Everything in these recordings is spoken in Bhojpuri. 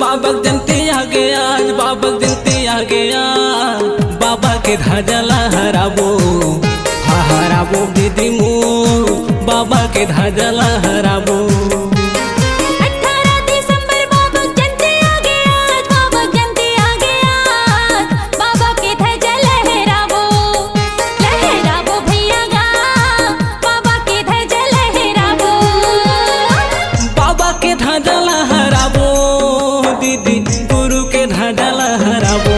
बाबा जयंती आ गया, बाबा जयंती आ गया। बाबा के ध्वजा लहराबो, हराबो दीदी मो, बाबा के ध्वजा लहराबो। दीदी गुरु के ध्वजा लहराबो,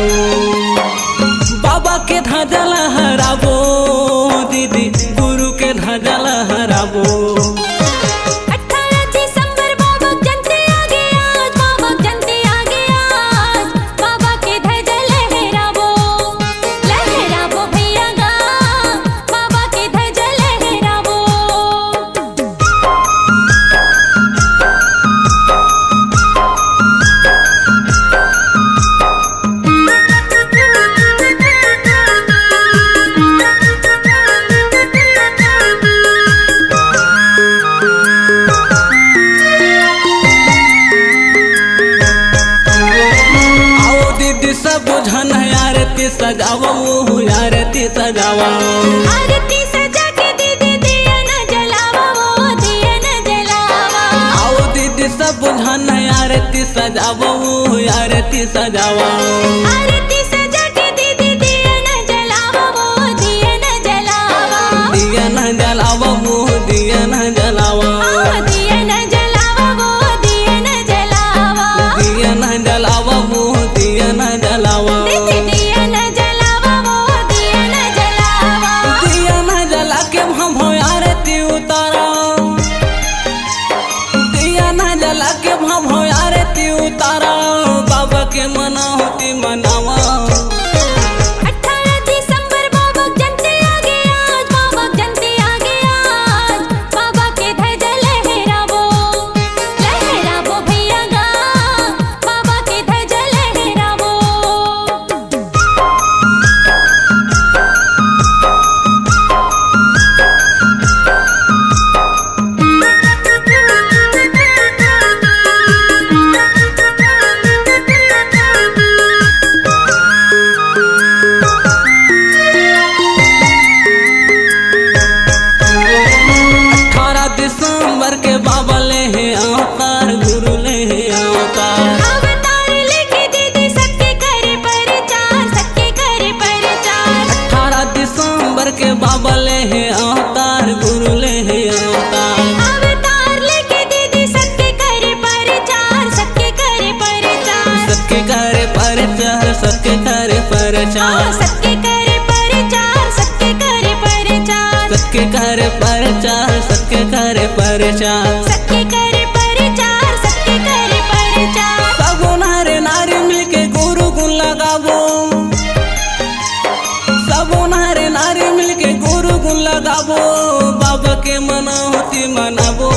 बाबा के ध्वजा लहराबो, दीदी गुरु के ध्वजा लहराबो। बुझन आरती सजावा, आरती सजावा, आरती सजा के दीदी दिया न जलावा, दिया न जलावा। आओ दीदी सब बुझन आरती सजावा, आरती सजावा, आरती सजा के दीदी दिया न जलावा, दिया न जलावा, दिया न जलावा, दिया न जलावा, दिया न जलावा, दिया न जलावा, दिया न जलावा, दिया न जलावा, दिया न जलावा, दिया न जलावा। दिया न जला के हम आरती उतारा, दिया न जला के हम आरती उतारा। बाबा के मना होती मनावा, दिसंबर के बाबा ले है अवतार, गुरु ले है अवतार। अवतार लेके दीदी सबके करे प्रचार, सबके करे प्रचार। 18 दिसंबर के बाबा ले है अवतार, गुरु ले है अवतार। अवतार लेके दीदी सबके करे प्रचार, सबके करे प्रचार, सबके करे प्रचार, सबके करे प्रचार, सबके करे प्रचार, सबके करे प्रचार, सबके करे प्रचार, सबके करे प्रचार, सबके करे प्रचार, सबके करे प्रचार। सब नारे नारी मिलके गुरु गुण लगाबो, सब नारे नारी मिलके गुरु गुण लगाबो। बाबा के मना होती मनाबो।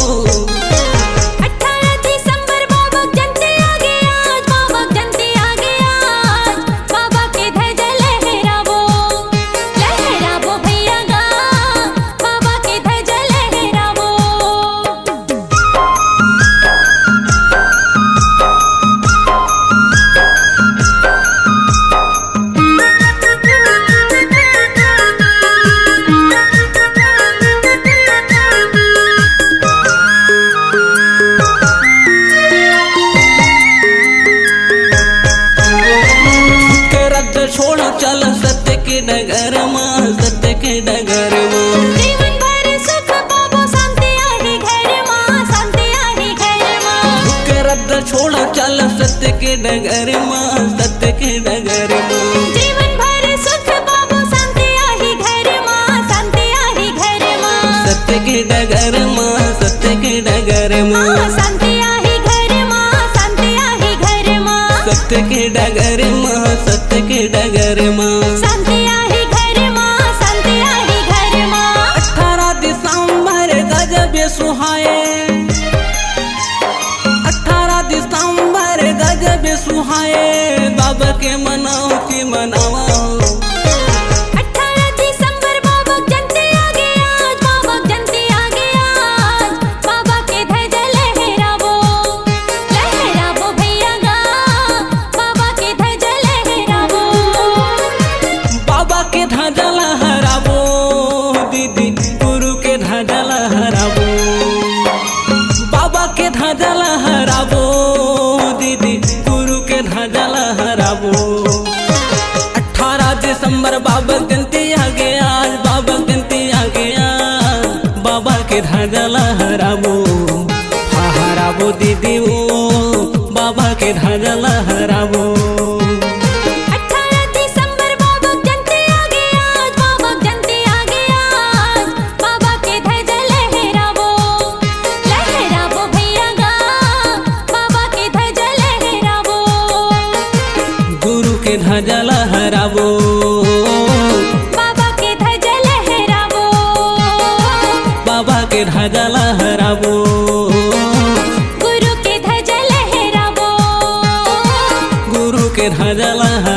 छोड़ चल सत्य के डगर माँ, सत्य के डगर माँ। जीवन भर सुख पाबो, शांति आही घर माँ, शांति आही घर माँ। दुख रद्द छोड़ चल सत्य के डगर माँ, सत्य के डगर माँ। जीवन भर सुख पाबो, शांति आही घर माँ, शांति आही घर माँ। सत्य के डगर माँ, सत्य के डगर माँ, शांति आही घर माँ, शांति आही घर माँ। सत्य के डगर माँ, सत्य के डगर माँ, शांति आही घर माँ, शांति आही घर माँ। 18 दिसंबर गजब सुहाए, 18 दिसंबर गजब सुहाए। बाबा के मनौती मनावा, 18 दिसंबर बाबा जयंती आ गया, बाबा जयंती आ गया। बाबा के ध्वजा लहराबो, लहराबो भैया गा, दिसंबर बाबा जयंती आ गया, बाबा जयंती आ गया। बाबा के ध्वजा लहराबो, फहराबो दीदी ओ बाबा के ध्वजा लहराबो। 18 दिसंबर बाबा जयंती आ गया, बाबा जयंती आ गया। बाबा के ध्वजा लहराबो, लहराबो भैया गा, बाबा के ध्वजा लहराबो। गुरु के ध्वजा लहराबो, बाबा के ध्वजा लहराबो। बाबा के ध्वजा लहराबो। गुरु के ध्वजा लहराबो। गुरु के ध्वजा लहराबो।